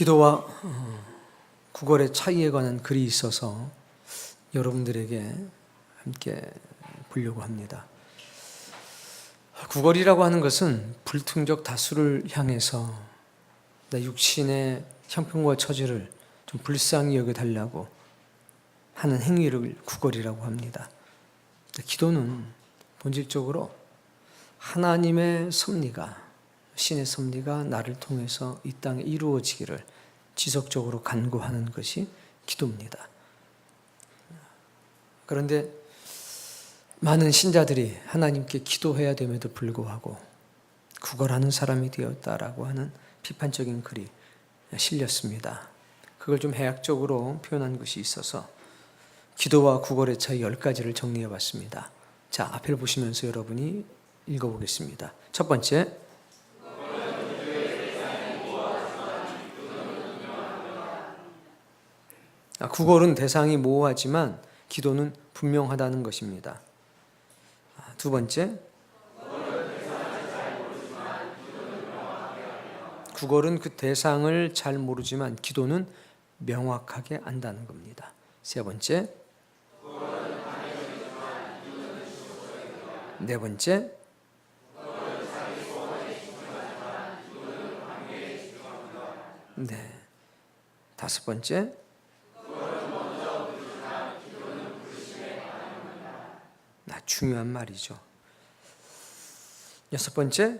기도와 구걸의 차이에 관한 글이 있어서 여러분들에게 함께 보려고 합니다. 구걸이라고 하는 것은 불특정 다수를 향해서 내 육신의 형편과 처지를 좀 불쌍히 여겨달라고 하는 행위를 구걸이라고 합니다. 기도는 본질적으로 하나님의 섭리가, 신의 섭리가 나를 통해서 이 땅에 이루어지기를 지속적으로 간구하는 것이 기도입니다. 그런데 많은 신자들이 하나님께 기도해야 됨에도 불구하고 구걸하는 사람이 되었다라고 하는 비판적인 글이 실렸습니다. 그걸 좀 해학적으로 표현한 것이 있어서 기도와 구걸의 차이 10가지를 정리해 봤습니다. 자, 앞을 보시면서 여러분이 읽어보겠습니다. 첫 번째, 구걸은 대상이 모호하지만 기도는 분명하다는 것입니다. 두 번째, 구걸은 그 대상을 잘 모르지만 기도는 명확하게 안다는 겁니다. 세 번째, 네 번째, 네, 다섯 번째, 중요한 말이죠. 여섯 번째,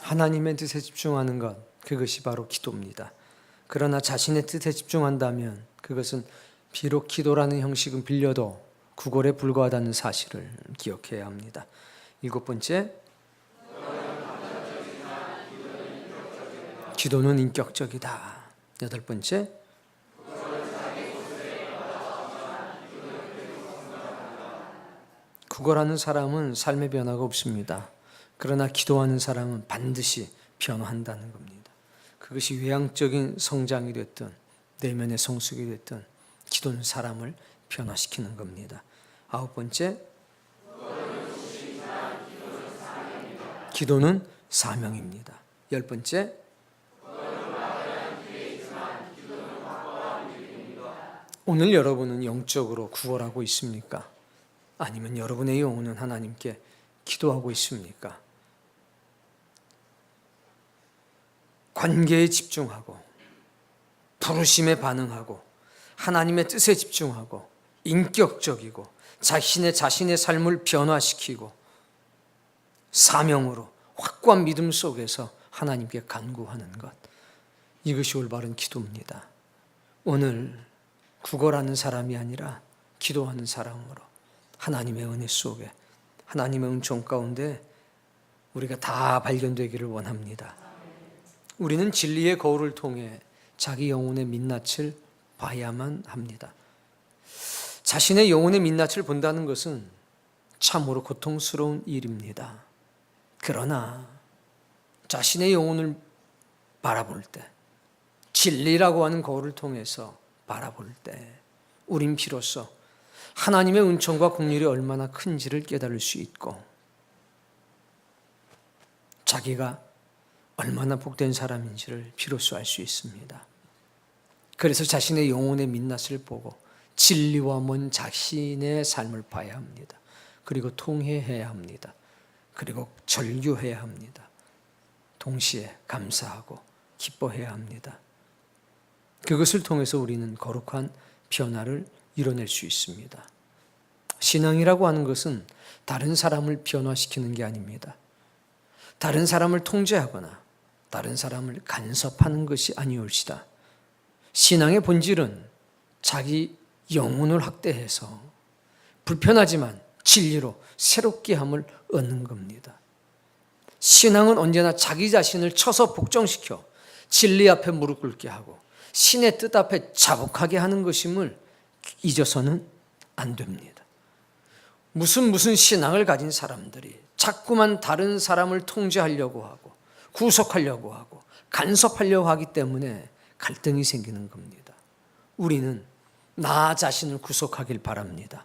하나님의 뜻에 집중하는 것, 그것이 바로 기도입니다. 그러나 자신의 뜻에 집중한다면 그것은 비록 기도라는 형식은 빌려도 구걸에 불과하다는 사실을 기억해야 합니다. 일곱 번째, 기도는 인격적이다. 여덟 번째, 구걸하는 사람은 삶의 변화가 없습니다. 그러나 기도하는 사람은 반드시 변화한다는 겁니다. 그것이 외향적인 성장이 됐든 내면의 성숙이 됐든 기도는 사람을 변화시키는 겁니다. 아홉 번째, 기도는 사명입니다. 열 번째, 오늘 여러분은 영적으로 구걸하고 있습니까? 아니면 여러분의 영혼은 하나님께 기도하고 있습니까? 관계에 집중하고 부르심에 반응하고 하나님의 뜻에 집중하고 인격적이고 자신의 삶을 변화시키고 사명으로 확고한 믿음 속에서 하나님께 간구하는 것, 이것이 올바른 기도입니다. 오늘 구걸하는 사람이 아니라 기도하는 사람으로 하나님의 은혜 속에, 하나님의 은총 가운데 우리가 다 발견되기를 원합니다. 우리는 진리의 거울을 통해 자기 영혼의 민낯을 봐야만 합니다. 자신의 영혼의 민낯을 본다는 것은 참으로 고통스러운 일입니다. 그러나 자신의 영혼을 바라볼 때, 진리라고 하는 거울을 통해서 바라볼 때 우린 비로소 하나님의 은총과 긍휼이 얼마나 큰지를 깨달을 수 있고 자기가 얼마나 복된 사람인지를 비로소 알 수 있습니다. 그래서 자신의 영혼의 민낯을 보고 진리와 먼 자신의 삶을 봐야 합니다. 그리고 통회해야 합니다. 그리고 절규해야 합니다. 동시에 감사하고 기뻐해야 합니다. 그것을 통해서 우리는 거룩한 변화를 이뤄낼 수 있습니다. 신앙이라고 하는 것은 다른 사람을 변화시키는 게 아닙니다. 다른 사람을 통제하거나 다른 사람을 간섭하는 것이 아니올시다. 신앙의 본질은 자기 영혼을 확대해서 불편하지만 진리로 새롭게 함을 얻는 겁니다. 신앙은 언제나 자기 자신을 쳐서 복종시켜 진리 앞에 무릎 꿇게 하고 신의 뜻 앞에 자복하게 하는 것임을 잊어서는 안 됩니다. 무슨 신앙을 가진 사람들이 자꾸만 다른 사람을 통제하려고 하고 구속하려고 하고 간섭하려고 하기 때문에 갈등이 생기는 겁니다. 우리는 나 자신을 구속하길 바랍니다.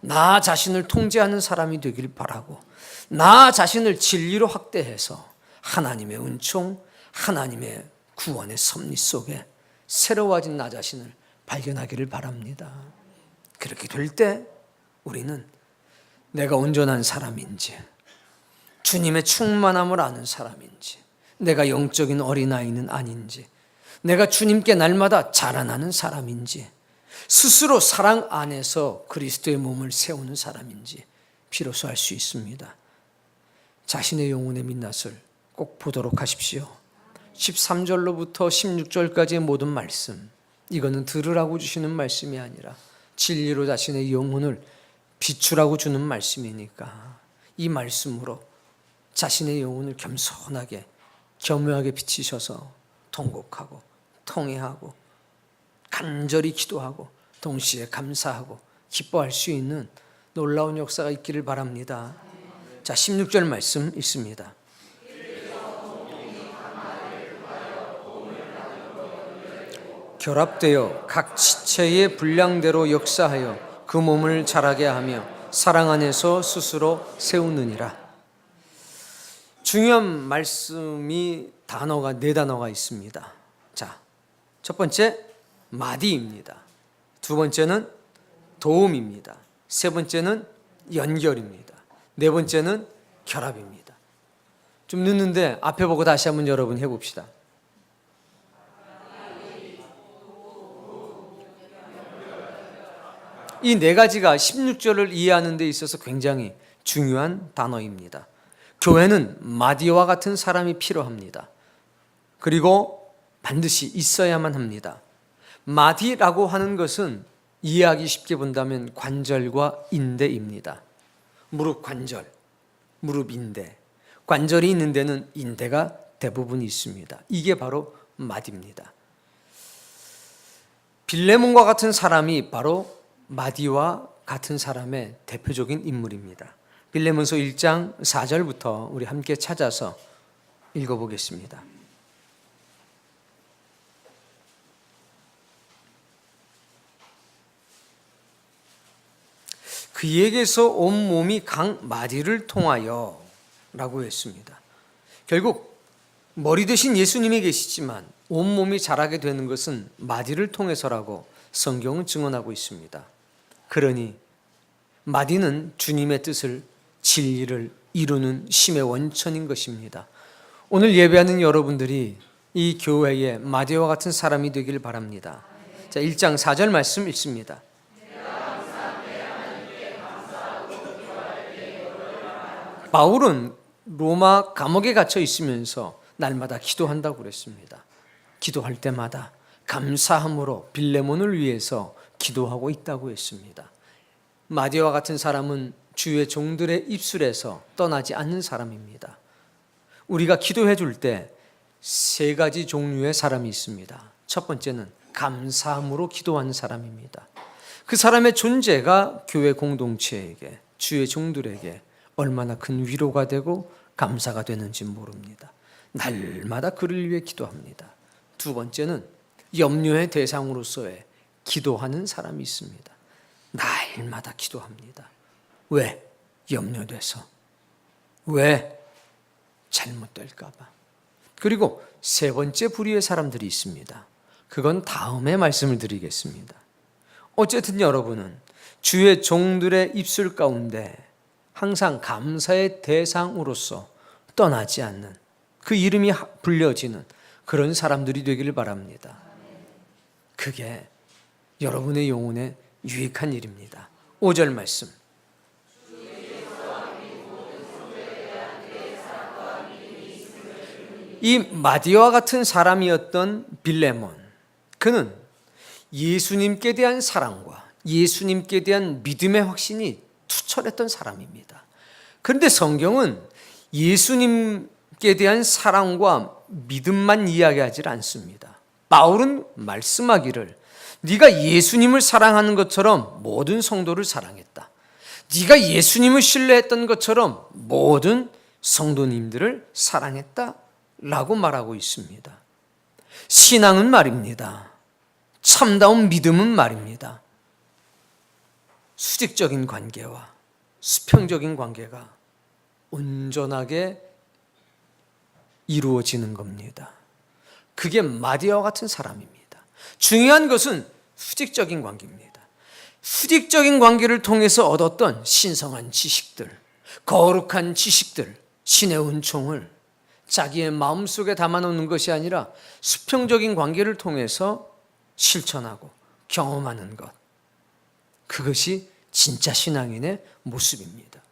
나 자신을 통제하는 사람이 되길 바라고, 나 자신을 진리로 확대해서 하나님의 은총, 하나님의 구원의 섭리 속에 새로워진 나 자신을 발견하기를 바랍니다. 그렇게 될 때 우리는 내가 온전한 사람인지, 주님의 충만함을 아는 사람인지, 내가 영적인 어린아이는 아닌지, 내가 주님께 날마다 자라나는 사람인지, 스스로 사랑 안에서 그리스도의 몸을 세우는 사람인지 비로소 알 수 있습니다. 자신의 영혼의 민낯을 꼭 보도록 하십시오. 13절로부터 16절까지의 모든 말씀, 이거는 들으라고 주시는 말씀이 아니라 진리로 자신의 영혼을 비추라고 주는 말씀이니까 이 말씀으로 자신의 영혼을 겸손하게 겸허하게 비치셔서 통곡하고 통회하고 간절히 기도하고 동시에 감사하고 기뻐할 수 있는 놀라운 역사가 있기를 바랍니다. 자, 16절 말씀 있습니다. 결합되어 각 지체의 분량대로 역사하여 그 몸을 자라게 하며 사랑 안에서 스스로 세우느니라. 중요한 말씀이 네 단어가 있습니다. 자, 첫 번째 마디입니다. 두 번째는 도움입니다. 세 번째는 연결입니다. 네 번째는 결합입니다. 좀 늦는데 앞에 보고 다시 한번 여러분 해봅시다. 이 네 가지가 16절을 이해하는 데 있어서 굉장히 중요한 단어입니다. 교회는 마디와 같은 사람이 필요합니다. 그리고 반드시 있어야만 합니다. 마디라고 하는 것은 이해하기 쉽게 본다면 관절과 인대입니다. 무릎 관절, 무릎 인대. 관절이 있는 데는 인대가 대부분 있습니다. 이게 바로 마디입니다. 빌레몬과 같은 사람이 바로 마디와 같은 사람의 대표적인 인물입니다. 빌레몬서 1장 4절부터 우리 함께 찾아서 읽어보겠습니다. 그에게서 온 몸이 각 마디를 통하여 라고 했습니다. 결국 머리 대신 예수님이 계시지만 온 몸이 자라게 되는 것은 마디를 통해서라고 성경은 증언하고 있습니다. 그러니 마디는 주님의 뜻을, 진리를 이루는 힘의 원천인 것입니다. 오늘 예배하는 여러분들이 이 교회의 마디와 같은 사람이 되길 바랍니다. 자, 1장 4절 말씀 읽습니다. 바울은 로마 감옥에 갇혀 있으면서 날마다 기도한다고 그랬습니다. 기도할 때마다 감사함으로 빌레몬을 위해서 기도하고 있다고 했습니다. 마디와 같은 사람은 주의 종들의 입술에서 떠나지 않는 사람입니다. 우리가 기도해 줄 때 세 가지 종류의 사람이 있습니다. 첫 번째는 감사함으로 기도하는 사람입니다. 그 사람의 존재가 교회 공동체에게, 주의 종들에게 얼마나 큰 위로가 되고 감사가 되는지 모릅니다. 날마다 그를 위해 기도합니다. 두 번째는 염려의 대상으로서의 기도하는 사람이 있습니다. 날마다 기도합니다. 왜? 염려돼서. 왜? 잘못될까 봐. 그리고 세 번째 부류의 사람들이 있습니다. 그건 다음에 말씀을 드리겠습니다. 어쨌든 여러분은 주의 종들의 입술 가운데 항상 감사의 대상으로서 떠나지 않는, 그 이름이 불려지는 그런 사람들이 되기를 바랍니다. 그게 여러분의 영혼에 유익한 일입니다. 5절 말씀. 이 마디와 같은 사람이었던 빌레몬, 그는 예수님께 대한 사랑과 예수님께 대한 믿음의 확신이 투철했던 사람입니다. 그런데 성경은 예수님께 대한 사랑과 믿음만 이야기하지 않습니다. 바울은 말씀하기를 네가 예수님을 사랑하는 것처럼 모든 성도를 사랑했다. 네가 예수님을 신뢰했던 것처럼 모든 성도님들을 사랑했다 라고 말하고 있습니다. 신앙은 말입니다. 참다운 믿음은 말입니다. 수직적인 관계와 수평적인 관계가 온전하게 이루어지는 겁니다. 그게 마디아와 같은 사람입니다. 중요한 것은 수직적인 관계입니다. 수직적인 관계를 통해서 얻었던 신성한 지식들, 거룩한 지식들, 신의 은총을 자기의 마음속에 담아놓는 것이 아니라 수평적인 관계를 통해서 실천하고 경험하는 것, 그것이 진짜 신앙인의 모습입니다.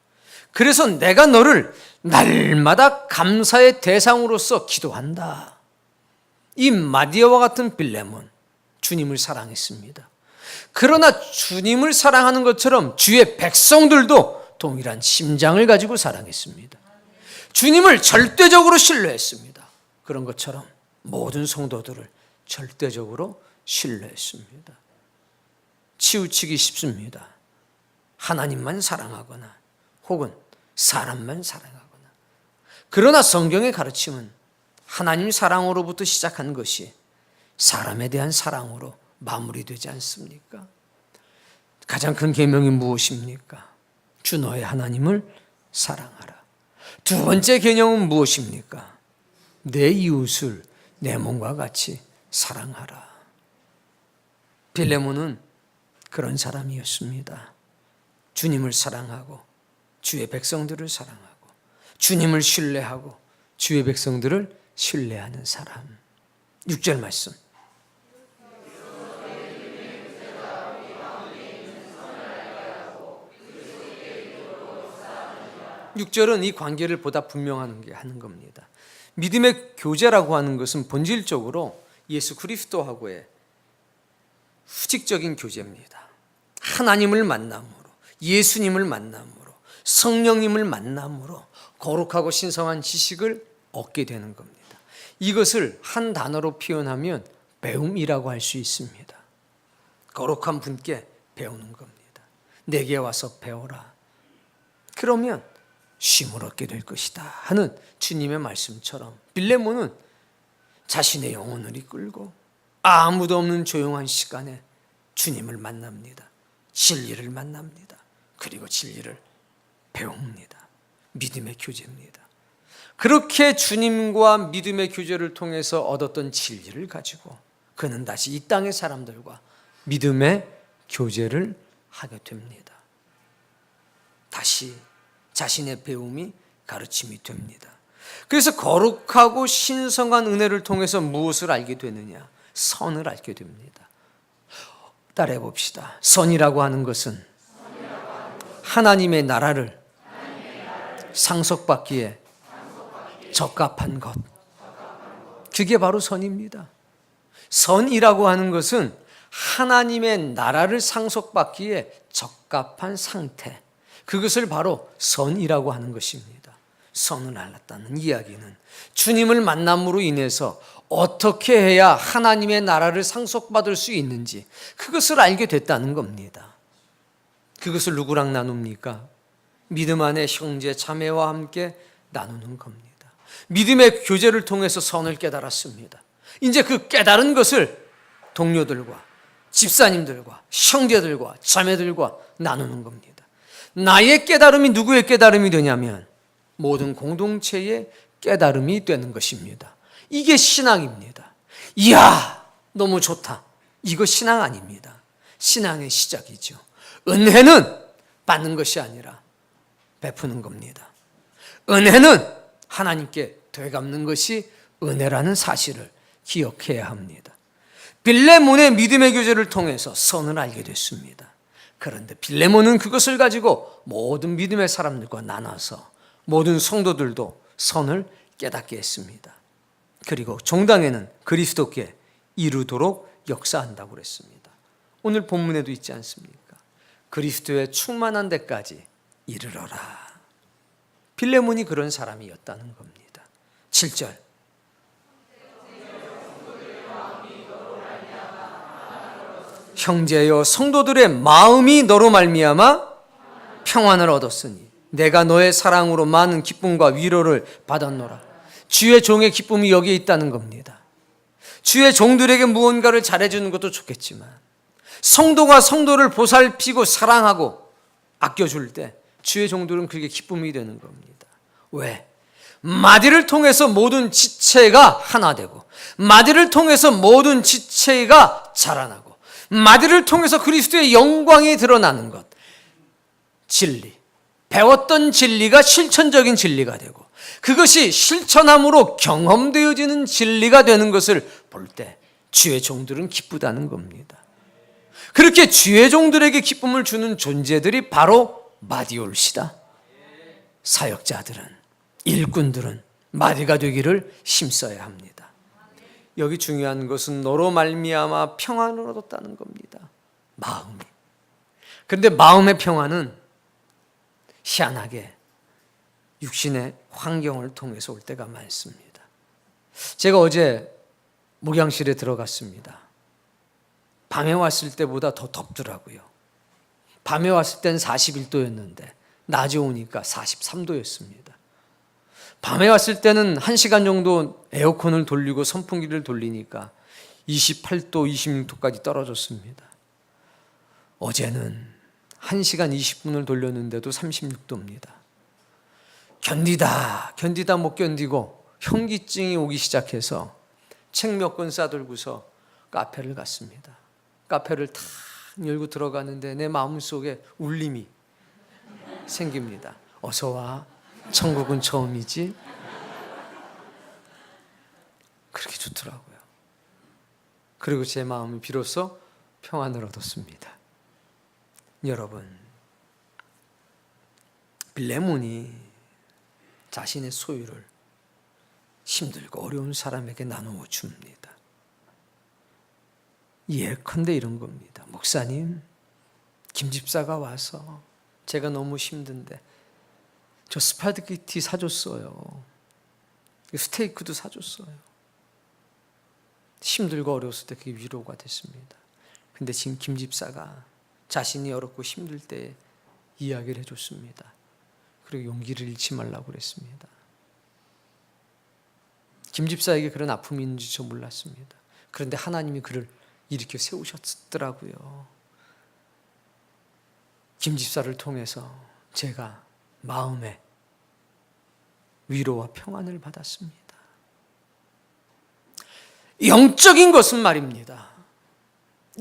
그래서 내가 너를 날마다 감사의 대상으로서 기도한다. 이 마디아와 같은 빌레몬, 주님을 사랑했습니다. 그러나 주님을 사랑하는 것처럼 주의 백성들도 동일한 심장을 가지고 사랑했습니다. 주님을 절대적으로 신뢰했습니다. 그런 것처럼 모든 성도들을 절대적으로 신뢰했습니다. 치우치기 쉽습니다. 하나님만 사랑하거나 혹은 사람만 사랑하거나. 그러나 성경의 가르침은 하나님 사랑으로부터 시작한 것이 사람에 대한 사랑으로 마무리되지 않습니까? 가장 큰 계명이 무엇입니까? 주 너의 하나님을 사랑하라. 두 번째 계명은 무엇입니까? 내 이웃을 내 몸과 같이 사랑하라. 빌레몬은 그런 사람이었습니다. 주님을 사랑하고 주의 백성들을 사랑하고 주님을 신뢰하고 주의 백성들을 신뢰하는 사람. 6절 말씀. (6절은) 이 관계를 보다 분명하는 겁니다. 믿음의 교제라고 하는 것은 본질적으로 예수 그리스도하고의 수직적인 교제입니다. 하나님을 만남으로, 예수님을 만남으로, 성령님을 만남으로 거룩하고 신성한 지식을 얻게 되는 겁니다. 이것을 한 단어로 표현하면 배움이라고 할 수 있습니다. 거룩한 분께 배우는 겁니다. 내게 와서 배워라. 그러면 쉼을 얻게 될 것이다 하는 주님의 말씀처럼 빌레몬은 자신의 영혼을 이끌고 아무도 없는 조용한 시간에 주님을 만납니다. 진리를 만납니다. 그리고 진리를 배웁니다. 믿음의 교제입니다. 그렇게 주님과 믿음의 교제를 통해서 얻었던 진리를 가지고 그는 다시 이 땅의 사람들과 믿음의 교제를 하게 됩니다. 다시 자신의 배움이 가르침이 됩니다. 그래서 거룩하고 신성한 은혜를 통해서 무엇을 알게 되느냐? 선을 알게 됩니다. 따라해 봅시다. 선이라고 하는 것은 하나님의 나라를 상속받기에 적합한 것. 그게 바로 선입니다. 선이라고 하는 것은 하나님의 나라를 상속받기에 적합한 상태. 그것을 바로 선이라고 하는 것입니다. 선을 알았다는 이야기는 주님을 만남으로 인해서 어떻게 해야 하나님의 나라를 상속받을 수 있는지 그것을 알게 됐다는 겁니다. 그것을 누구랑 나눕니까? 믿음 안에 형제 자매와 함께 나누는 겁니다. 믿음의 교제를 통해서 선을 깨달았습니다. 이제 그 깨달은 것을 동료들과 집사님들과 형제들과 자매들과 나누는 겁니다. 나의 깨달음이 누구의 깨달음이 되냐면 모든 공동체의 깨달음이 되는 것입니다. 이게 신앙입니다. 이야, 너무 좋다. 이거 신앙 아닙니다. 신앙의 시작이죠. 은혜는 받는 것이 아니라 베푸는 겁니다. 은혜는 하나님께 되갚는 것이 은혜라는 사실을 기억해야 합니다. 빌레몬의 믿음의 교제를 통해서 선을 알게 됐습니다. 그런데 빌레몬은 그것을 가지고 모든 믿음의 사람들과 나눠서 모든 성도들도 선을 깨닫게 했습니다. 그리고 종당에는 그리스도께 이루도록 역사한다고 그랬습니다. 오늘 본문에도 있지 않습니까? 그리스도의 충만한 데까지 이르러라. 빌레몬이 그런 사람이었다는 겁니다. 7절. 형제여 성도들의 마음이 너로 말미암아 평안을 얻었으니 내가 너의 사랑으로 많은 기쁨과 위로를 받았노라. 주의 종의 기쁨이 여기에 있다는 겁니다. 주의 종들에게 무언가를 잘해주는 것도 좋겠지만 성도가 성도를 보살피고 사랑하고 아껴줄 때 주의 종들은 그게 기쁨이 되는 겁니다. 왜? 마디를 통해서 모든 지체가 하나 되고, 마디를 통해서 모든 지체가 자라나고, 마디를 통해서 그리스도의 영광이 드러나는 것. 진리, 배웠던 진리가 실천적인 진리가 되고, 그것이 실천함으로 경험되어지는 진리가 되는 것을 볼 때 주의 종들은 기쁘다는 겁니다. 그렇게 주의 종들에게 기쁨을 주는 존재들이 바로 마디올시다. 사역자들은, 일꾼들은 마디가 되기를 힘써야 합니다. 여기 중요한 것은 너로 말미암아 평안을 얻었다는 겁니다. 마음이. 그런데 마음의 평안은 희한하게 육신의 환경을 통해서 올 때가 많습니다. 제가 어제 목양실에 들어갔습니다. 밤에 왔을 때보다 더 덥더라고요. 밤에 왔을 땐 41도였는데 낮에 오니까 43도였습니다. 밤에 왔을 때는 1시간 정도 에어컨을 돌리고 선풍기를 돌리니까 28도, 26도까지 떨어졌습니다. 어제는 1시간 20분을 돌렸는데도 36도입니다. 견디다 못 견디고 현기증이 오기 시작해서 책 몇 권 싸들고서 카페를 갔습니다. 카페를 탁 열고 들어가는데 내 마음속에 울림이 생깁니다. 어서 와, 천국은 처음이지. 그렇게 좋더라고요. 그리고 제 마음이 비로소 평안을 얻었습니다. 여러분, 빌레몬이 자신의 소유를 힘들고 어려운 사람에게 나누어 줍니다. 예컨대 이런 겁니다. 목사님, 김 집사가 와서 제가 너무 힘든데 저 스파게티 사줬어요. 스테이크도 사줬어요. 힘들고 어려웠을 때 그게 위로가 됐습니다. 근데 지금 김 집사가 자신이 어렵고 힘들 때 이야기를 해줬습니다. 그리고 용기를 잃지 말라고 그랬습니다. 김 집사에게 그런 아픔이 있는지 저 몰랐습니다. 그런데 하나님이 그를 일으켜 세우셨더라고요. 김 집사를 통해서 제가 마음에 위로와 평안을 받았습니다. 영적인 것은 말입니다.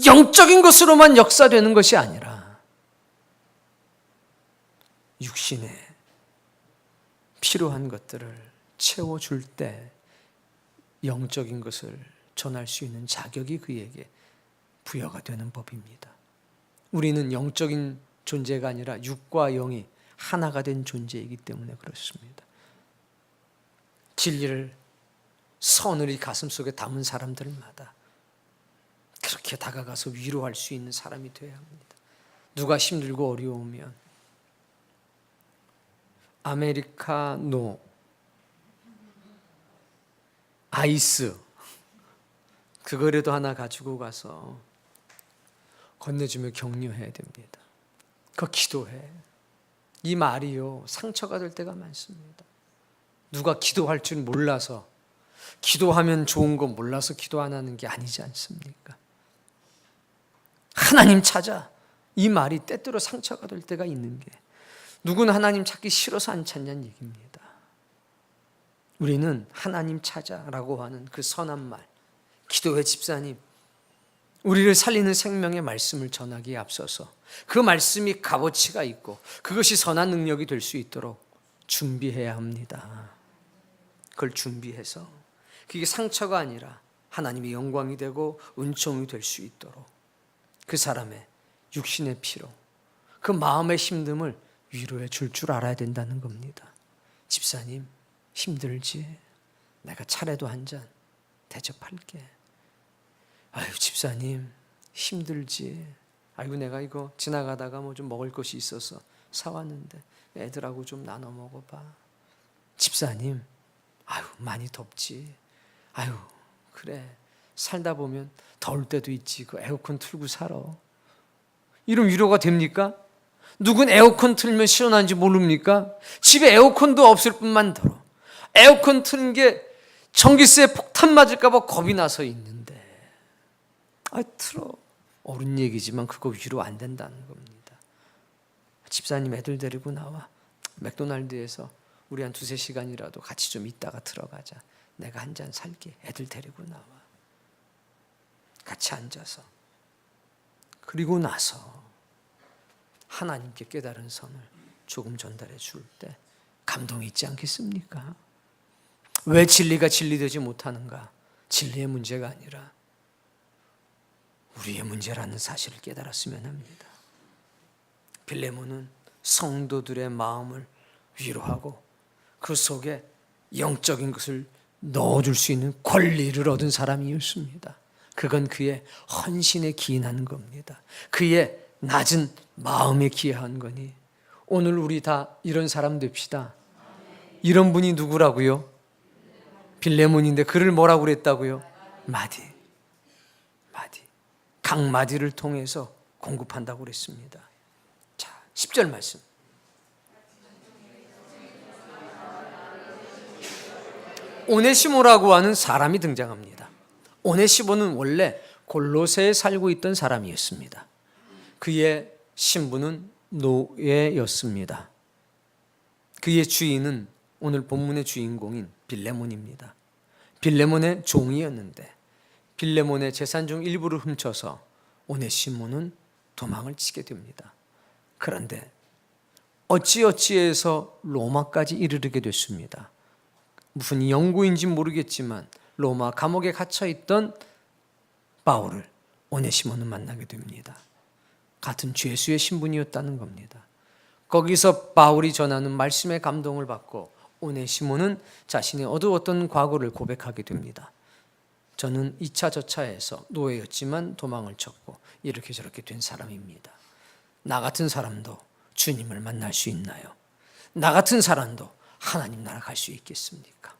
영적인 것으로만 역사되는 것이 아니라 육신에 필요한 것들을 채워줄 때 영적인 것을 전할 수 있는 자격이 그에게 부여가 되는 법입니다. 우리는 영적인 존재가 아니라 육과 영이 하나가 된 존재이기 때문에 그렇습니다. 진리를, 선을 이 가슴속에 담은 사람들마다 그렇게 다가가서 위로할 수 있는 사람이 되어야 합니다. 누가 힘들고 어려우면 아메리카노, 아이스 그거라도 하나 가지고 가서 건네주며 격려해야 됩니다. 그거 기도해. 이 말이요, 상처가 될 때가 많습니다. 누가 기도할 줄 몰라서, 기도하면 좋은 거 몰라서 기도 안 하는 게 아니지 않습니까? 하나님 찾아. 이 말이 때때로 상처가 될 때가 있는 게, 누구는 하나님 찾기 싫어서 안 찾냐는 얘기입니다. 우리는 하나님 찾아라고 하는 그 선한 말, 기도해 집사님, 우리를 살리는 생명의 말씀을 전하기에 앞서서 그 말씀이 값어치가 있고 그것이 선한 능력이 될 수 있도록 준비해야 합니다. 그걸 준비해서 그게 상처가 아니라 하나님의 영광이 되고 은총이 될 수 있도록 그 사람의 육신의 피로, 그 마음의 힘듦을 위로해 줄 줄 알아야 된다는 겁니다. 집사님, 힘들지? 내가 차례도 한 잔 대접할게. 아유, 집사님, 힘들지? 아이고, 내가 이거 지나가다가 뭐 좀 먹을 것이 있어서 사왔는데 애들하고 좀 나눠 먹어봐. 집사님, 아유, 많이 덥지? 아유, 그래, 살다 보면 더울 때도 있지. 그 에어컨 틀고 살아. 이런 위로가 됩니까? 누군 에어컨 틀면 시원한지 모릅니까? 집에 에어컨도 없을 뿐만 더러 에어컨 트는 게 전기세에 폭탄 맞을까 봐 겁이 나서 있는데, 아, 틀어. 옳은 얘기지만 그거 위로 안 된다는 겁니다. 집사님 애들 데리고 나와. 맥도날드에서 우리 한 2-3시간이라도 같이 좀 있다가 들어가자. 내가 한 잔 살게. 애들 데리고 나와. 같이 앉아서. 그리고 나서 하나님께 깨달은 선을 조금 전달해 줄 때 감동이 있지 않겠습니까? 왜 진리가 진리되지 못하는가? 진리의 문제가 아니라 우리의 문제라는 사실을 깨달았으면 합니다. 빌레몬은 성도들의 마음을 위로하고 그 속에 영적인 것을 넣어줄 수 있는 권리를 얻은 사람이었습니다. 그건 그의 헌신에 기인한 겁니다. 그의 낮은 마음에 기여한 거니 오늘 우리 다 이런 사람 됩시다. 이런 분이 누구라고요? 빌레몬인데 그를 뭐라고 그랬다고요? 마디. 각 마디를 통해서 공급한다고 그랬습니다. 자, 10절 말씀. 오네시모라고 하는 사람이 등장합니다. 오네시모는 원래 골로새에 살고 있던 사람이었습니다. 그의 신분은 노예였습니다. 그의 주인은 오늘 본문의 주인공인 빌레몬입니다. 빌레몬의 종이었는데 빌레몬의 재산 중 일부를 훔쳐서 오네시모는 도망을 치게 됩니다. 그런데 어찌어찌해서 로마까지 이르게 됐습니다. 무슨 영구인지 모르겠지만 로마 감옥에 갇혀있던 바울을 오네시모는 만나게 됩니다. 같은 죄수의 신분이었다는 겁니다. 거기서 바울이 전하는 말씀에 감동을 받고 오네시모는 자신의 어두웠던 과거를 고백하게 됩니다. 저는 2차 저차에서 노예였지만 도망을 쳤고 이렇게 저렇게 된 사람입니다. 나 같은 사람도 주님을 만날 수 있나요? 나 같은 사람도 하나님 나라 갈 수 있겠습니까?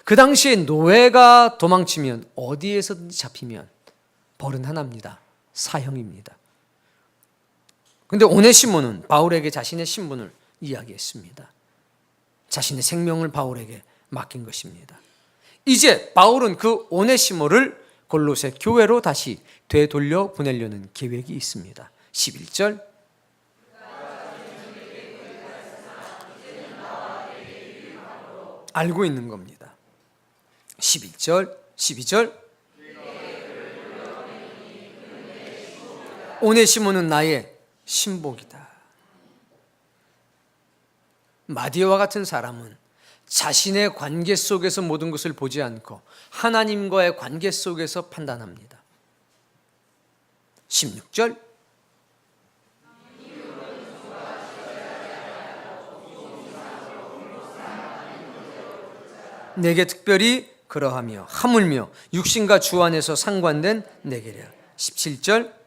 그 당시에 노예가 도망치면 어디에서든지 잡히면 벌은 하나입니다. 사형입니다. 그런데 오네시모는 바울에게 자신의 신분을 이야기했습니다. 자신의 생명을 바울에게 맡긴 것입니다. 이제 바울은 그 오네시모를 골로새 교회로 다시 되돌려 보내려는 계획이 있습니다. 11절. 알고 있는 겁니다. 11절, 12절. 오네시모는 나의 신복이다. 마디오와 같은 사람은 자신의 관계 속에서 모든 것을 보지 않고 하나님과의 관계 속에서 판단합니다. 16절. 내게 특별히 그러하며 하물며 육신과 주 안에서 상관된 내게랴. 17절.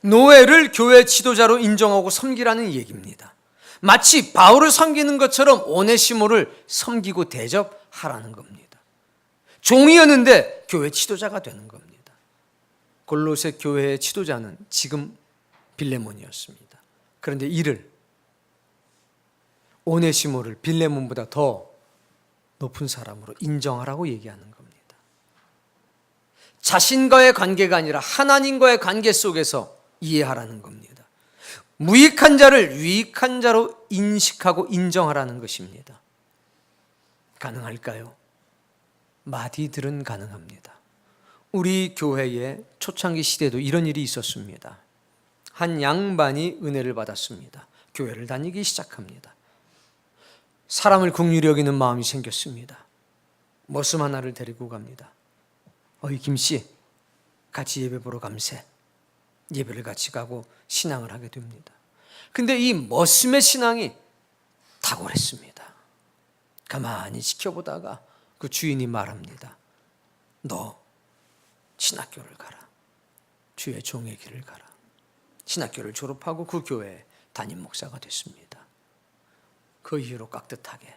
노예를 교회 지도자로 인정하고 섬기라는 얘기입니다. 마치 바울을 섬기는 것처럼 오네시모를 섬기고 대접하라는 겁니다. 종이었는데 교회 지도자가 되는 겁니다. 골로새 교회의 지도자는 지금 빌레몬이었습니다. 그런데 이를 오네시모를 빌레몬보다 더 높은 사람으로 인정하라고 얘기하는 겁니다. 자신과의 관계가 아니라 하나님과의 관계 속에서 이해하라는 겁니다. 무익한 자를 유익한 자로 인식하고 인정하라는 것입니다. 가능할까요? 마디들은 가능합니다. 우리 교회의 초창기 시대도 이런 일이 있었습니다. 한 양반이 은혜를 받았습니다. 교회를 다니기 시작합니다. 사람을 긍휼히 여기는 마음이 생겼습니다. 머슴 하나를 데리고 갑니다. 어이 김씨, 같이 예배 보러 감세. 예배를 같이 가고 신앙을 하게 됩니다. 근데 이 머슴의 신앙이 탁월했습니다. 가만히 지켜보다가 그 주인이 말합니다. 너 신학교를 가라. 주의 종의 길을 가라. 신학교를 졸업하고 그 교회에 담임 목사가 됐습니다. 그 이후로 깍듯하게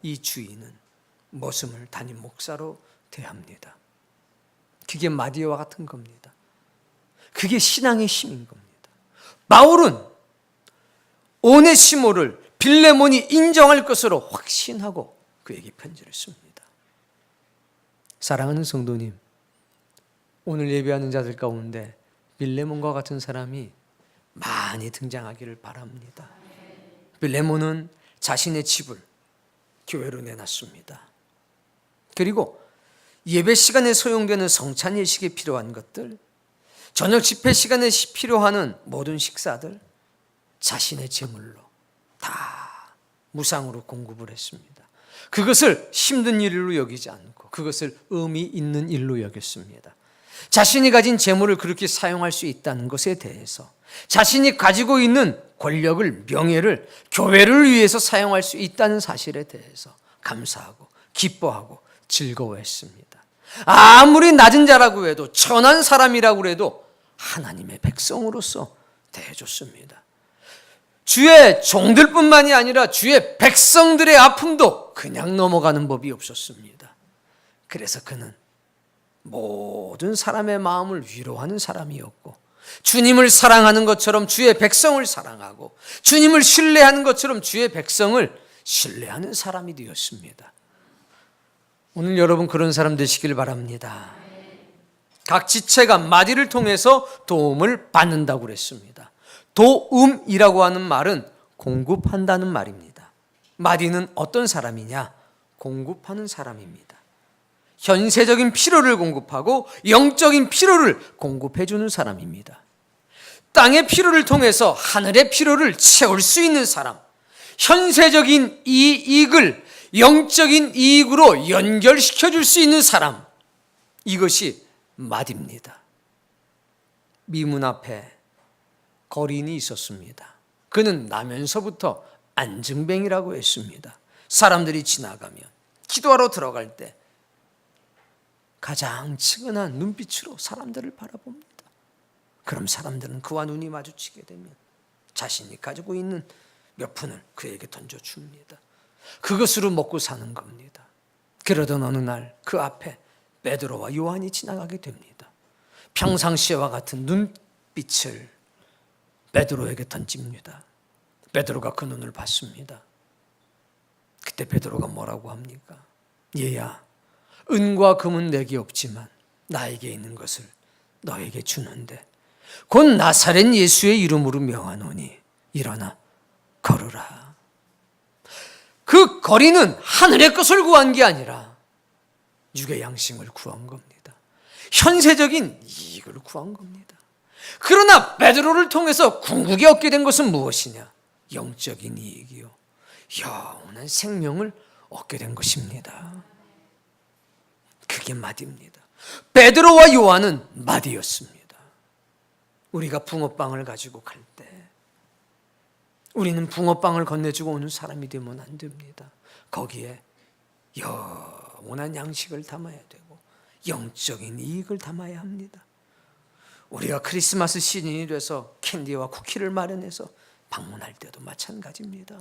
이 주인은 머슴을 담임 목사로 대합니다. 그게 마디오와 같은 겁니다. 그게 신앙의 힘인 겁니다. 바울은 오네시모를 빌레몬이 인정할 것으로 확신하고 그에게 편지를 씁니다. 사랑하는 성도님, 오늘 예배하는 자들 가운데 빌레몬과 같은 사람이 많이 등장하기를 바랍니다. 빌레몬은 자신의 집을 교회로 내놨습니다. 그리고 예배 시간에 소용되는 성찬 예식에 필요한 것들, 저녁 집회 시간에 필요한 모든 식사들 자신의 재물로 다 무상으로 공급을 했습니다. 그것을 힘든 일로 여기지 않고 그것을 의미 있는 일로 여겼습니다. 자신이 가진 재물을 그렇게 사용할 수 있다는 것에 대해서, 자신이 가지고 있는 권력을, 명예를 교회를 위해서 사용할 수 있다는 사실에 대해서 감사하고 기뻐하고 즐거워했습니다. 아무리 낮은 자라고 해도, 천한 사람이라고 해도 하나님의 백성으로서 대해줬습니다. 주의 종들뿐만이 아니라 주의 백성들의 아픔도 그냥 넘어가는 법이 없었습니다. 그래서 그는 모든 사람의 마음을 위로하는 사람이었고, 주님을 사랑하는 것처럼 주의 백성을 사랑하고, 주님을 신뢰하는 것처럼 주의 백성을 신뢰하는 사람이 되었습니다. 오늘 여러분 그런 사람 되시길 바랍니다. 각 지체가 마디를 통해서 도움을 받는다고 그랬습니다. 도움이라고 하는 말은 공급한다는 말입니다. 마디는 어떤 사람이냐? 공급하는 사람입니다. 현세적인 필요를 공급하고 영적인 필요를 공급해 주는 사람입니다. 땅의 필요를 통해서 하늘의 필요를 채울 수 있는 사람, 현세적인 이익을 영적인 이익으로 연결시켜 줄 수 있는 사람, 이것이 마디입니다. 미문 앞에 거린이 있었습니다. 그는 나면서부터 안증뱅이라고 했습니다. 사람들이 지나가면, 기도하러 들어갈 때 가장 측은한 눈빛으로 사람들을 바라봅니다. 그럼 사람들은 그와 눈이 마주치게 되면 자신이 가지고 있는 몇 푼을 그에게 던져줍니다. 그것으로 먹고 사는 겁니다. 그러던 어느 날 그 앞에 베드로와 요한이 지나가게 됩니다. 평상시와 같은 눈빛을 베드로에게 던집니다. 베드로가 그 눈을 봤습니다. 그때 베드로가 뭐라고 합니까? 얘야, 은과 금은 내게 없지만 나에게 있는 것을 너에게 주는데 곧 나사렛 예수의 이름으로 명하노니 일어나 걸으라. 그 거리는 하늘의 것을 구한 게 아니라 육의 양식을 구한 겁니다. 현세적인 이익을 구한 겁니다. 그러나 베드로를 통해서 궁극이 얻게 된 것은 무엇이냐? 영적인 이익이요, 영원한 생명을 얻게 된 것입니다. 그게 마디입니다. 베드로와 요한은 마디였습니다. 우리가 붕어빵을 가지고 갈 때 우리는 붕어빵을 건네주고 오는 사람이 되면 안 됩니다. 거기에 영원한 양식을 담아야 되고 영적인 이익을 담아야 합니다. 우리가 크리스마스 시즌이 돼서 캔디와 쿠키를 마련해서 방문할 때도 마찬가지입니다.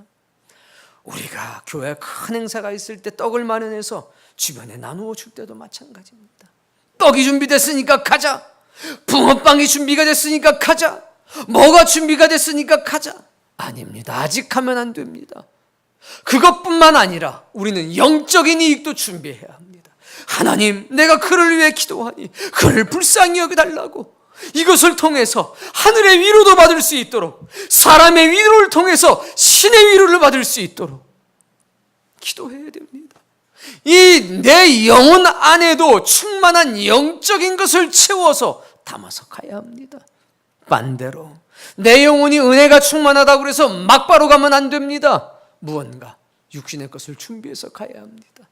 우리가 교회 큰 행사가 있을 때 떡을 마련해서 주변에 나누어 줄 때도 마찬가지입니다. 떡이 준비됐으니까 가자. 붕어빵이 준비가 됐으니까 가자. 뭐가 준비가 됐으니까 가자. 아닙니다. 아직 하면 안 됩니다. 그것뿐만 아니라 우리는 영적인 이익도 준비해야 합니다. 하나님, 내가 그를 위해 기도하니 그를 불쌍히 여겨달라고. 이것을 통해서 하늘의 위로도 받을 수 있도록, 사람의 위로를 통해서 신의 위로를 받을 수 있도록 기도해야 됩니다. 이 내 영혼 안에도 충만한 영적인 것을 채워서 담아서 가야 합니다. 반대로 내 영혼이 은혜가 충만하다고 해서 막바로 가면 안 됩니다. 무언가 육신의 것을 준비해서 가야 합니다.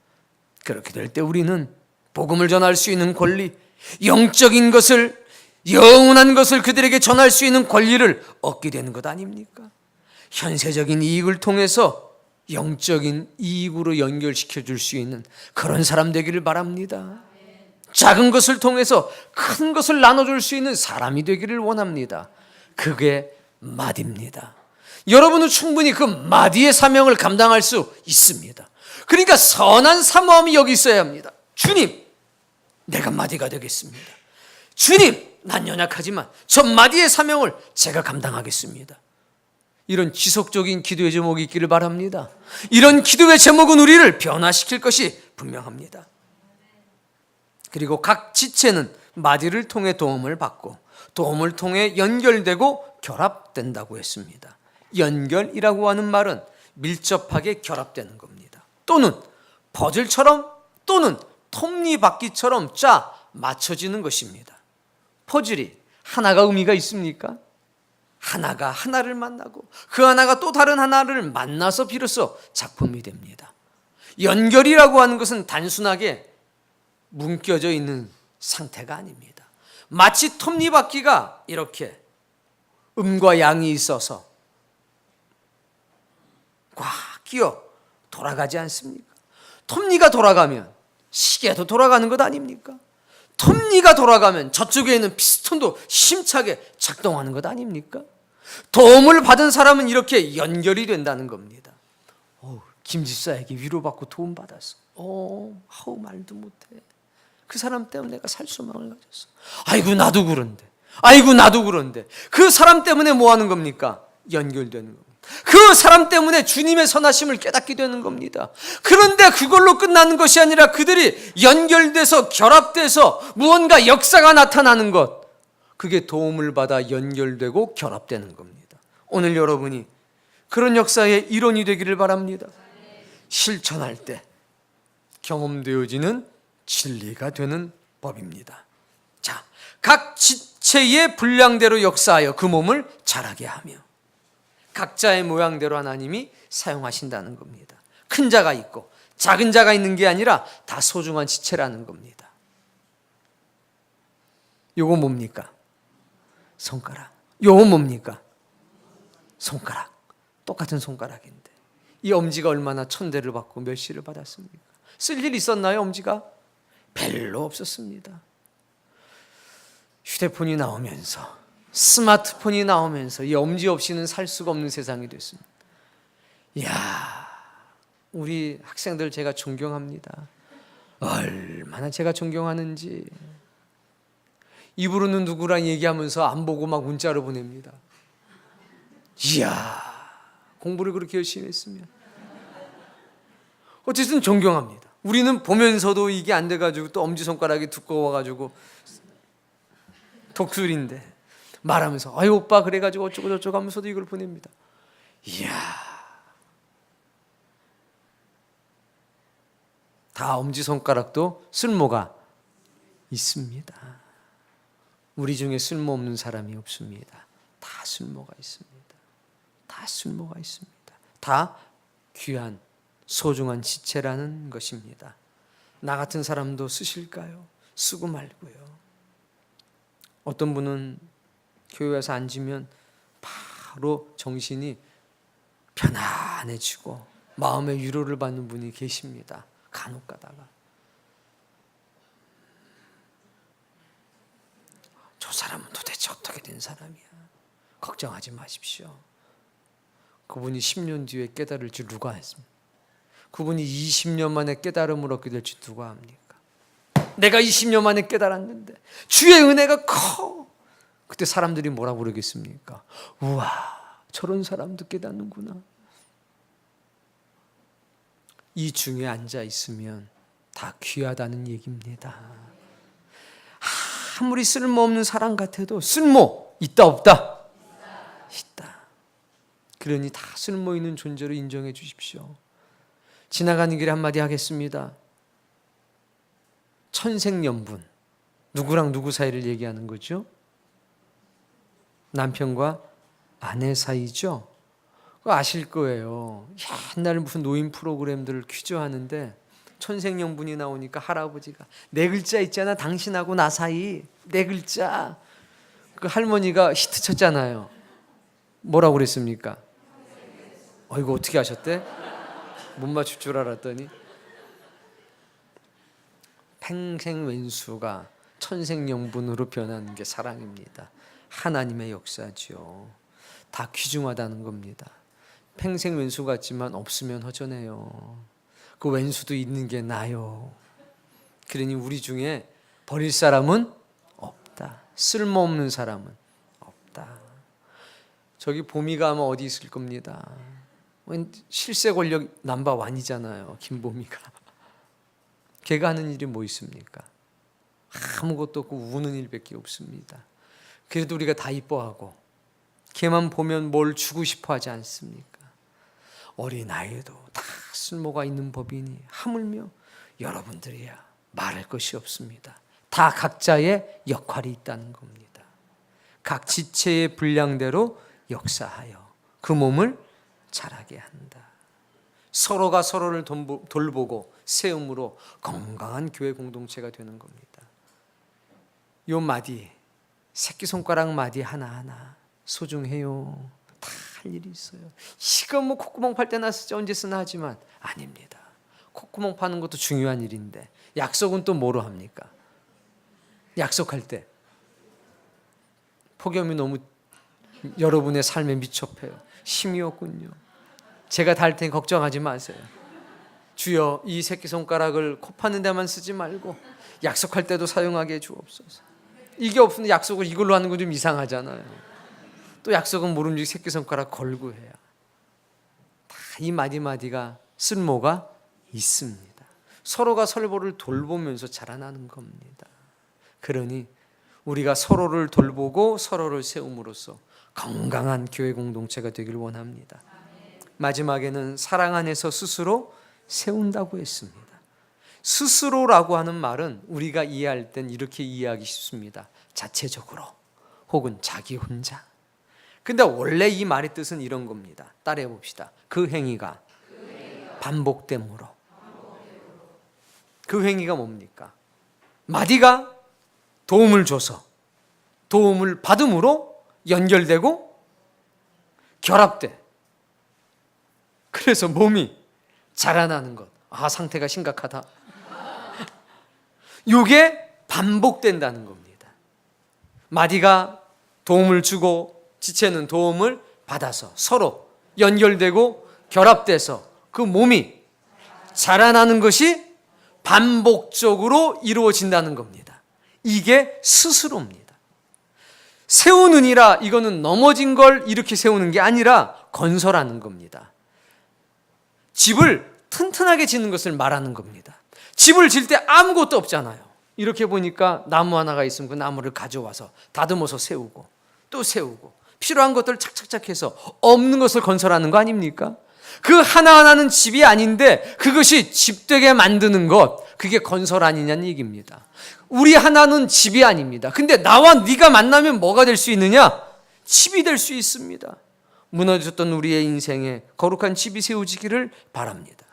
그렇게 될 때 우리는 복음을 전할 수 있는 권리, 영적인 것을, 영원한 것을 그들에게 전할 수 있는 권리를 얻게 되는 것 아닙니까? 현세적인 이익을 통해서 영적인 이익으로 연결시켜 줄 수 있는 그런 사람 되기를 바랍니다. 작은 것을 통해서 큰 것을 나눠줄 수 있는 사람이 되기를 원합니다. 그게 마디입니다. 여러분은 충분히 그 마디의 사명을 감당할 수 있습니다. 그러니까 선한 사모함이 여기 있어야 합니다. 주님, 내가 마디가 되겠습니다. 주님, 난 연약하지만 저 마디의 사명을 제가 감당하겠습니다. 이런 지속적인 기도의 제목이 있기를 바랍니다. 이런 기도의 제목은 우리를 변화시킬 것이 분명합니다. 그리고 각 지체는 마디를 통해 도움을 받고 도움을 통해 연결되고 결합된다고 했습니다. 연결이라고 하는 말은 밀접하게 결합되는 겁니다. 또는 퍼즐처럼 또는 톱니바퀴처럼 짜 맞춰지는 것입니다. 퍼즐이 하나가 의미가 있습니까? 하나가 하나를 만나고 그 하나가 또 다른 하나를 만나서 비로소 작품이 됩니다. 연결이라고 하는 것은 단순하게 묶여져 있는 상태가 아닙니다. 마치 톱니바퀴가 이렇게 음과 양이 있어서 꽉 끼어 돌아가지 않습니까? 톱니가 돌아가면 시계도 돌아가는 것 아닙니까? 톱니가 돌아가면 저쪽에 있는 피스톤도 힘차게 작동하는 것 아닙니까? 도움을 받은 사람은 이렇게 연결이 된다는 겁니다. 김 집사에게 위로받고 도움받았어. 아우 말도 못해. 그 사람 때문에 내가 살 소망을 가졌어. 아이고 나도 그런데. 아이고 나도 그런데. 그 사람 때문에 뭐 하는 겁니까? 연결되는 겁니다. 그 사람 때문에 주님의 선하심을 깨닫게 되는 겁니다. 그런데 그걸로 끝나는 것이 아니라 그들이 연결돼서 결합돼서 무언가 역사가 나타나는 것, 그게 도움을 받아 연결되고 결합되는 겁니다. 오늘 여러분이 그런 역사의 일원이 되기를 바랍니다. 실천할 때 경험되어지는 진리가 되는 법입니다. 자, 각 지체의 분량대로 역사하여 그 몸을 자라게 하며 각자의 모양대로 하나님이 사용하신다는 겁니다. 큰 자가 있고 작은 자가 있는 게 아니라 다 소중한 지체라는 겁니다. 요거 뭡니까? 손가락. 요거 뭡니까? 손가락. 똑같은 손가락인데 이 엄지가 얼마나 천대를 받고 멸시를 받았습니까? 쓸 일 있었나요, 엄지가? 별로 없었습니다. 휴대폰이 나오면서 스마트폰이 나오면서 이 엄지 없이는 살 수가 없는 세상이 됐습니다. 이야, 우리 학생들 제가 존경합니다. 얼마나 제가 존경하는지. 입으로는 누구랑 얘기하면서 안 보고 막 문자로 보냅니다. 이야, 공부를 그렇게 열심히 했으면. 어쨌든 존경합니다. 우리는 보면서도 이게 안 돼가지고 또 엄지손가락이 두꺼워가지고 독수리인데 말하면서 아유 오빠 그래가지고 어쩌고 저쩌고 하면서도 이걸 보냅니다. 이야, 다 엄지손가락도 쓸모가 있습니다. 우리 중에 쓸모없는 사람이 없습니다. 다 쓸모가 있습니다. 다 쓸모가 있습니다. 다 귀한 소중한 지체라는 것입니다. 나 같은 사람도 쓰실까요? 쓰고 말고요. 어떤 분은 교회에서 앉으면 바로 정신이 편안해지고 마음의 위로를 받는 분이 계십니다. 간혹 가다가 저 사람은 도대체 어떻게 된 사람이야? 걱정하지 마십시오. 그분이 10년 뒤에 깨달을 줄 누가 했습니까? 그분이 20년 만에 깨달음을 얻게 될지 누가 합니까? 내가 20년 만에 깨달았는데 주의 은혜가 커. 그때 사람들이 뭐라고 그러겠습니까? 우와, 저런 사람도 깨닫는구나. 이 중에 앉아 있으면 다 귀하다는 얘기입니다. 아무리 쓸모없는 사람 같아도 쓸모 있다 없다? 있다. 그러니 다 쓸모 있는 존재로 인정해 주십시오. 지나가는 길에 한마디 하겠습니다. 천생연분. 누구랑 누구 사이를 얘기하는 거죠? 남편과 아내 사이죠? 그거 아실 거예요. 옛날 무슨 노인 프로그램들을 퀴즈하는데 천생연분이 나오니까 할아버지가 네 글자 있잖아. 당신하고 나 사이 네 글자. 그 할머니가 히트 쳤잖아요. 뭐라고 그랬습니까? 이거 어떻게 하셨대? 못 맞출 줄 알았더니 팽생왼수가 천생연분으로 변하는 게 사랑입니다. 하나님의 역사죠. 다 귀중하다는 겁니다. 팽생왼수 같지만 없으면 허전해요. 그 왼수도 있는 게 나요. 그러니 우리 중에 버릴 사람은 없다. 쓸모없는 사람은 없다. 저기 보미가 아마 어디 있을 겁니다. 실세 권력 넘버 1이잖아요. 김보미가. 걔가 하는 일이 뭐 있습니까? 아무것도 없고 우는 일밖에 없습니다. 그래도 우리가 다 이뻐하고 걔만 보면 뭘 주고 싶어 하지 않습니까? 어린아이도 다 쓸모가 있는 법이니 하물며 여러분들이야 말할 것이 없습니다. 다 각자의 역할이 있다는 겁니다. 각 지체의 분량대로 역사하여 그 몸을 자라게 한다. 서로가 서로를 돌보고 세움으로 건강한 교회 공동체가 되는 겁니다. 요 마디, 새끼손가락 마디 하나하나 소중해요. 다 할 일이 있어요. 이거 뭐 콧구멍 팔 때나 쓰지 언제 쓰나 하지만 아닙니다. 콧구멍 파는 것도 중요한 일인데 약속은 또 뭐로 합니까? 약속할 때 폭염이 너무 여러분의 삶에 미쳐펴요. 힘이 없군요. 제가 달 테니 걱정하지 마세요. 주여 이 새끼손가락을 코 파는 데만 쓰지 말고 약속할 때도 사용하게 해 주옵소서. 이게 없으면 약속을 이걸로 하는 건 좀 이상하잖아요. 또 약속은 모름지기 새끼손가락 걸고 해야 다 이 마디마디가 쓸모가 있습니다. 서로가 서로를 돌보면서 자라나는 겁니다. 그러니 우리가 서로를 돌보고 서로를 세움으로써 건강한 교회 공동체가 되길 원합니다. 마지막에는 사랑 안에서 스스로 세운다고 했습니다. 스스로라고 하는 말은 우리가 이해할 땐 이렇게 이해하기 쉽습니다. 자체적으로 혹은 자기 혼자. 근데 원래 이 말의 뜻은 이런 겁니다. 따라해 봅시다. 그 행위가 반복됨으로. 그 행위가 뭡니까? 마디가 도움을 줘서 도움을 받음으로 연결되고 결합돼. 그래서 몸이 자라나는 것. 아, 상태가 심각하다. 이게 반복된다는 겁니다. 마디가 도움을 주고 지체는 도움을 받아서 서로 연결되고 결합돼서 그 몸이 자라나는 것이 반복적으로 이루어진다는 겁니다. 이게 스스로입니다. 세우느니라 이거는 넘어진 걸 이렇게 세우는 게 아니라 건설하는 겁니다. 집을 튼튼하게 짓는 것을 말하는 겁니다. 집을 질 때 아무것도 없잖아요. 이렇게 보니까 나무 하나가 있으면 그 나무를 가져와서 다듬어서 세우고 또 세우고 필요한 것들을 착착착 해서 없는 것을 건설하는 거 아닙니까? 그 하나하나는 집이 아닌데 그것이 집되게 만드는 것, 그게 건설 아니냐는 얘기입니다. 우리 하나는 집이 아닙니다. 근데 나와 네가 만나면 뭐가 될 수 있느냐? 집이 될 수 있습니다. 무너졌던 우리의 인생에 거룩한 집이 세워지기를 바랍니다.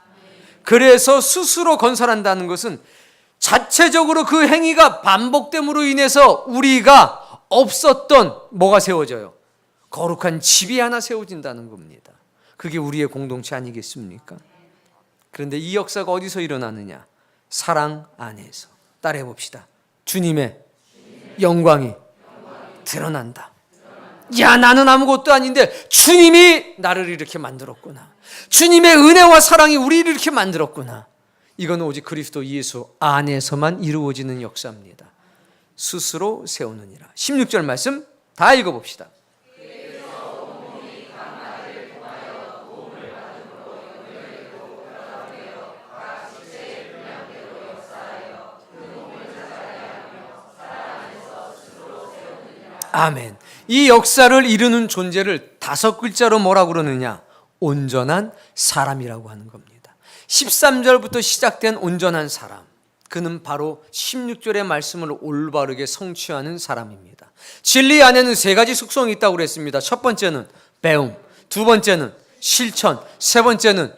그래서 스스로 건설한다는 것은 자체적으로 그 행위가 반복됨으로 인해서 우리가 없었던 뭐가 세워져요? 거룩한 집이 하나 세워진다는 겁니다. 그게 우리의 공동체 아니겠습니까? 그런데 이 역사가 어디서 일어나느냐? 사랑 안에서. 따라해 봅시다. 주님의 영광이 드러난다. 야, 나는 아무것도 아닌데 주님이 나를 이렇게 만들었구나. 주님의 은혜와 사랑이 우리를 이렇게 만들었구나. 이건 오직 그리스도 예수 안에서만 이루어지는 역사입니다. 스스로 세우느니라. 16절 말씀 다 읽어봅시다. 아멘. 이 역사를 이루는 존재를 5글자로 뭐라고 그러느냐? 온전한 사람이라고 하는 겁니다. 13절부터 시작된 온전한 사람, 그는 바로 16절의 말씀을 올바르게 성취하는 사람입니다. 진리 안에는 3가지 속성이 있다고 그랬습니다. 첫 번째는 배움, 두 번째는 실천, 세 번째는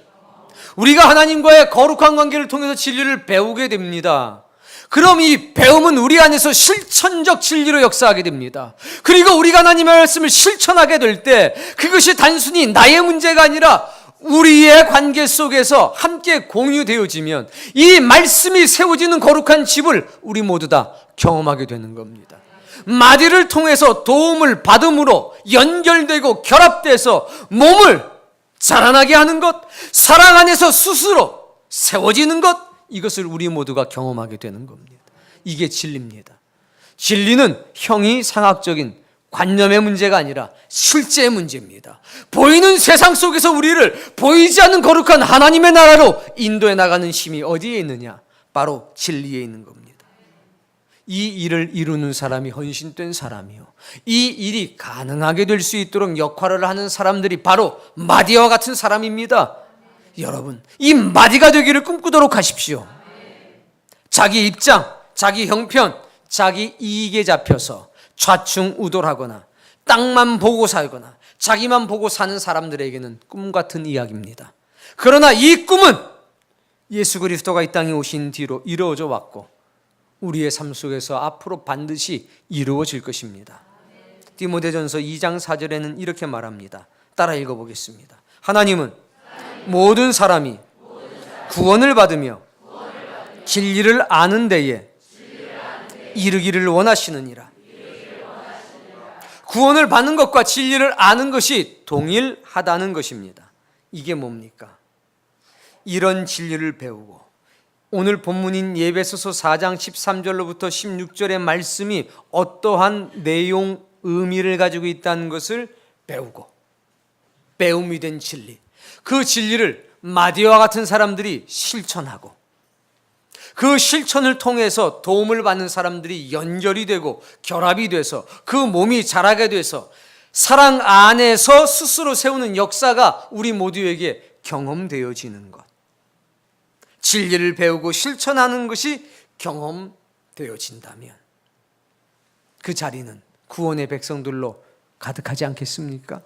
우리가 하나님과의 거룩한 관계를 통해서 진리를 배우게 됩니다. 그럼 이 배움은 우리 안에서 실천적 진리로 역사하게 됩니다. 그리고 우리가 하나님의 말씀을 실천하게 될 때 그것이 단순히 나의 문제가 아니라 우리의 관계 속에서 함께 공유되어지면 이 말씀이 세워지는 거룩한 집을 우리 모두 다 경험하게 되는 겁니다. 마디를 통해서 도움을 받음으로 연결되고 결합돼서 몸을 자라나게 하는 것, 사랑 안에서 스스로 세워지는 것, 이것을 우리 모두가 경험하게 되는 겁니다. 이게 진리입니다. 진리는 형이상학적인 관념의 문제가 아니라 실제의 문제입니다. 보이는 세상 속에서 우리를 보이지 않는 거룩한 하나님의 나라로 인도해 나가는 힘이 어디에 있느냐? 바로 진리에 있는 겁니다. 이 일을 이루는 사람이 헌신된 사람이요, 이 일이 가능하게 될 수 있도록 역할을 하는 사람들이 바로 마디와 같은 사람입니다. 여러분, 이 마디가 되기를 꿈꾸도록 하십시오. 자기 입장, 자기 형편, 자기 이익에 잡혀서 좌충우돌하거나 땅만 보고 살거나 자기만 보고 사는 사람들에게는 꿈 같은 이야기입니다. 그러나 이 꿈은 예수 그리스도가 이 땅에 오신 뒤로 이루어져 왔고 우리의 삶 속에서 앞으로 반드시 이루어질 것입니다. 디모데전서 2장 4절에는 이렇게 말합니다. 따라 읽어보겠습니다. 하나님은 모든 사람이 구원을 받으며 진리를 아는 데에 이르기를 원하시느니라. 구원을 받는 것과 진리를 아는 것이 동일하다는 것입니다. 이게 뭡니까? 이런 진리를 배우고 오늘 본문인 예배소서 4장 13절로부터 16절의 말씀이 어떠한 내용, 의미를 가지고 있다는 것을 배우고 배움이 된 진리, 그 진리를 마디와 같은 사람들이 실천하고 그 실천을 통해서 도움을 받는 사람들이 연결이 되고 결합이 돼서 그 몸이 자라게 돼서 사랑 안에서 스스로 세우는 역사가 우리 모두에게 경험되어지는 것, 진리를 배우고 실천하는 것이 경험되어진다면 그 자리는 구원의 백성들로 가득하지 않겠습니까?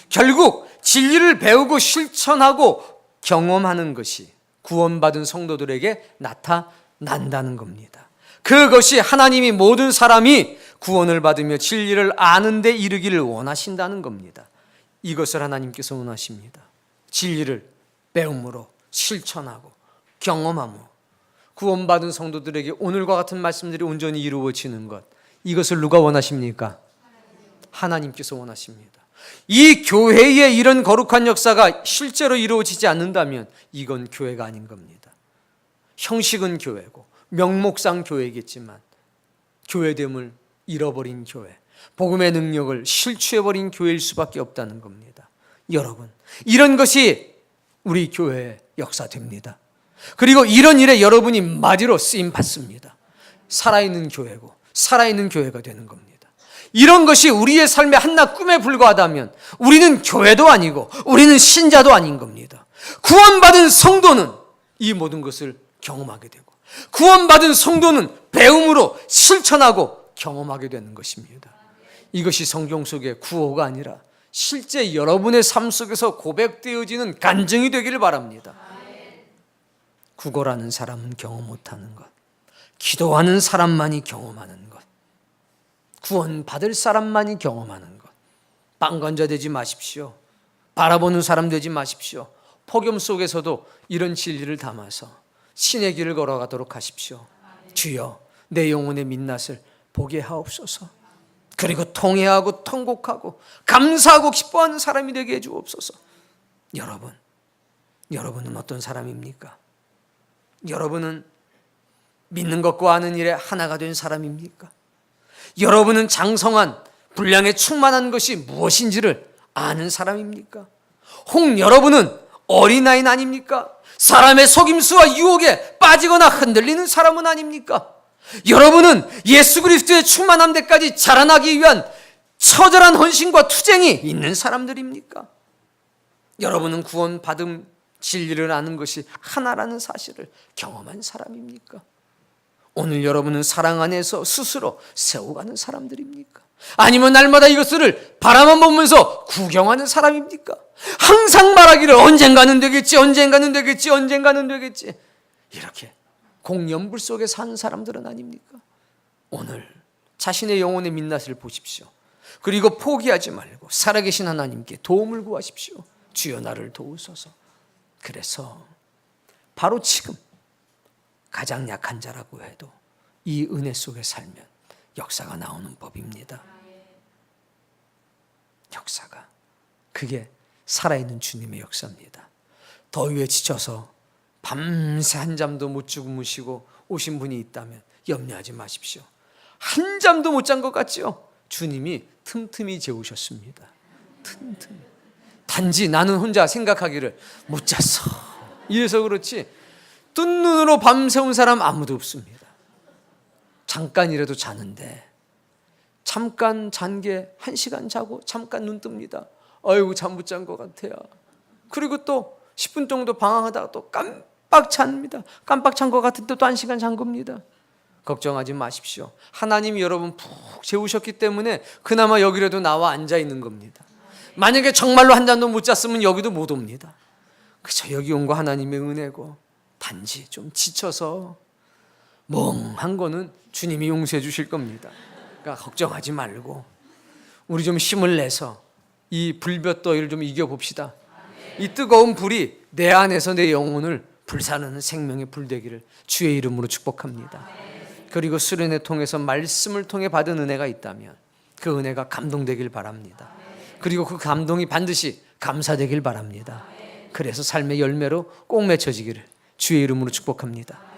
결국 진리를 배우고 실천하고 경험하는 것이 구원받은 성도들에게 나타난다는 겁니다. 그것이 하나님이 모든 사람이 구원을 받으며 진리를 아는 데 이르기를 원하신다는 겁니다. 이것을 하나님께서 원하십니다. 진리를 배움으로 실천하고 경험함으로 구원받은 성도들에게 오늘과 같은 말씀들이 온전히 이루어지는 것, 이것을 누가 원하십니까? 하나님께서 원하십니다. 이 교회의 이런 거룩한 역사가 실제로 이루어지지 않는다면 이건 교회가 아닌 겁니다. 형식은 교회고 명목상 교회겠지만 교회됨을 잃어버린 교회, 복음의 능력을 실추해버린 교회일 수밖에 없다는 겁니다. 여러분, 이런 것이 우리 교회의 역사됩니다. 그리고 이런 일에 여러분이 마디로 쓰임 받습니다. 살아있는 교회고 살아있는 교회가 되는 겁니다. 이런 것이 우리의 삶의 한낱 꿈에 불과하다면 우리는 교회도 아니고 우리는 신자도 아닌 겁니다. 구원받은 성도는 이 모든 것을 경험하게 되고 구원받은 성도는 배움으로 실천하고 경험하게 되는 것입니다. 이것이 성경 속의 구호가 아니라 실제 여러분의 삶 속에서 고백되어지는 간증이 되기를 바랍니다. 구걸하는 사람은 경험 못하는 것, 기도하는 사람만이 경험하는 것, 구원받을 사람만이 경험하는 것. 방관자 되지 마십시오. 바라보는 사람 되지 마십시오. 폭염 속에서도 이런 진리를 담아서 신의 길을 걸어가도록 하십시오. 주여, 내 영혼의 민낯을 보게 하옵소서. 그리고 통회하고 통곡하고 감사하고 기뻐하는 사람이 되게 해주옵소서. 여러분은 어떤 사람입니까? 여러분은 믿는 것과 아는 일에 하나가 된 사람입니까? 여러분은 장성한 분량에 충만한 것이 무엇인지를 아는 사람입니까? 혹 여러분은 어린아이는 아닙니까? 사람의 속임수와 유혹에 빠지거나 흔들리는 사람은 아닙니까? 여러분은 예수 그리스도의 충만함 데까지 자라나기 위한 처절한 헌신과 투쟁이 있는 사람들입니까? 여러분은 구원받은 진리를 아는 것이 하나라는 사실을 경험한 사람입니까? 오늘 여러분은 사랑 안에서 스스로 세워가는 사람들입니까? 아니면 날마다 이것을 바라만 보면서 구경하는 사람입니까? 항상 말하기를 언젠가는 되겠지, 언젠가는 되겠지, 언젠가는 되겠지, 이렇게 공연불 속에 사는 사람들은 아닙니까? 오늘 자신의 영혼의 민낯을 보십시오. 그리고 포기하지 말고 살아계신 하나님께 도움을 구하십시오. 주여 나를 도우소서. 그래서 바로 지금 가장 약한 자라고 해도 이 은혜 속에 살면 역사가 나오는 법입니다. 역사가, 그게 살아있는 주님의 역사입니다. 더위에 지쳐서 밤새 한 잠도 못 주무시고 오신 분이 있다면 염려하지 마십시오. 한 잠도 못 잔 것 같죠? 주님이 틈틈이 재우셨습니다. 틈틈이. 단지 나는 혼자 생각하기를 못 잤어, 이래서 그렇지 뜬 눈으로 밤새운 사람 아무도 없습니다. 잠깐이라도 자는데 잠깐 잔 게 1시간 자고 잠깐 눈 뜹니다. 아이고 잠 못 잔 것 같아요. 그리고 또 10분 정도 방황하다가 또 깜빡 잡니다. 깜빡 잔 것 같은데 또 1시간 잔 겁니다. 걱정하지 마십시오. 하나님이 여러분 푹 재우셨기 때문에 그나마 여기라도 나와 앉아 있는 겁니다. 만약에 정말로 한 잔도 못 잤으면 여기도 못 옵니다. 그저 여기 온 거 하나님의 은혜고, 단지 좀 지쳐서 멍한 거는 주님이 용서해 주실 겁니다. 그러니까 걱정하지 말고 우리 좀 힘을 내서 이 불볕더위를 좀 이겨봅시다. 이 뜨거운 불이 내 안에서 내 영혼을 불사르는 생명의 불 되기를 주의 이름으로 축복합니다. 그리고 수련회 통해서 말씀을 통해 받은 은혜가 있다면 그 은혜가 감동되길 바랍니다. 그리고 그 감동이 반드시 감사되길 바랍니다. 그래서 삶의 열매로 꼭 맺혀지기를 주의 이름으로 축복합니다.